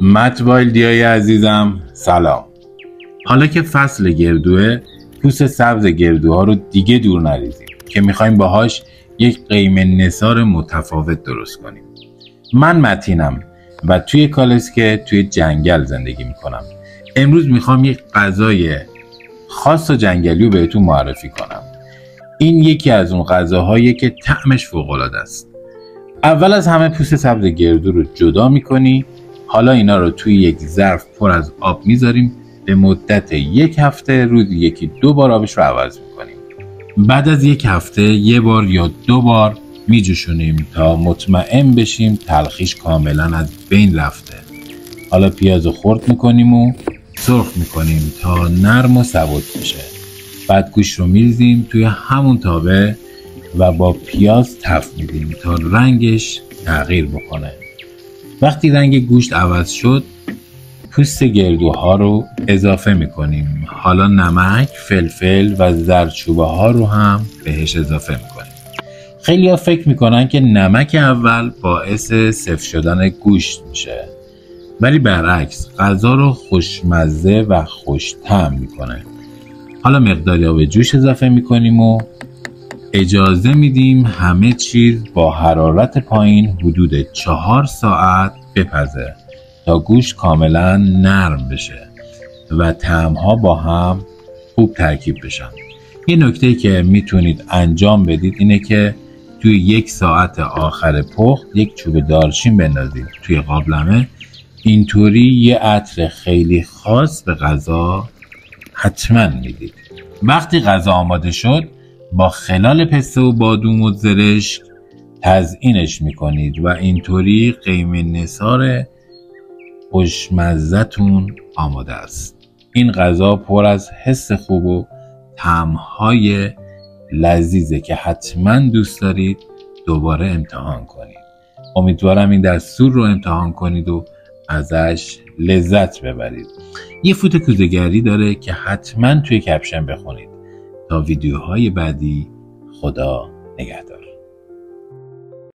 مت وایلدیای عزیزم سلام. حالا که فصل گردوه، پوست سبز گردوها رو دیگه دور نریزیم که میخوایم باهاش یک قیم نثار متفاوت درست کنیم. من متینم و توی کالسکه توی جنگل زندگی میکنم. امروز میخوام یک غذای خاص و جنگلی رو بهتون معرفی کنم. این یکی از اون غذاهاییه که طعمش فوق‌العاده است. اول از همه پوست سبز گردو رو جدا میکنی. حالا اینا رو توی یک ظرف پر از آب میذاریم. به مدت 1 هفته روزی 1-2 بار آبش رو عوض میکنیم. بعد از 1 هفته 1 بار یا 2 بار میجوشونیم تا مطمئن بشیم تلخیش کاملا از بین رفته. حالا پیاز رو خرد میکنیم و سرخ میکنیم تا نرم و سبک بشه. بعد گوشت رو میریزیم توی همون تاوه و با پیاز تفت میدیم تا رنگش تغییر بکنه. وقتی رنگ گوشت عوض شد، پوست گردوها رو اضافه میکنیم. حالا نمک، فلفل و زردچوبه ها رو هم بهش اضافه میکنیم. خیلی ها فکر میکنن که نمک اول باعث سفت شدن گوشت میشه، ولی برعکس غذا رو خوشمزه و خوش‌طعم میکنه. حالا مقداری آب جوش اضافه میکنیم و اجازه میدیم همه چیز با حرارت پایین حدود 4 ساعت بپزه تا گوشت کاملا نرم بشه و طعم‌ها با هم خوب ترکیب بشن. یه نکته که میتونید انجام بدید اینه که توی 1 ساعت آخر پخت 1 چوب دارچین بندازید توی قابلمه. اینطوری یه عطر خیلی خاص به غذا حتما میدید. وقتی غذا آماده شد، با خلال پسته و بادوم و زرشک تزیینش میکنید و اینطوری قیم نثار خوشمزه‌تون آماده است. این غذا پر از حس خوب و طعم‌های لذیذه که حتما دوست دارید دوباره امتحان کنید. امیدوارم این دستور رو امتحان کنید و ازش لذت ببرید. یه فوت کوزه‌گری داره که حتما توی کپشن بخونید. تا ویدیوهای بعدی، خدا نگهدار.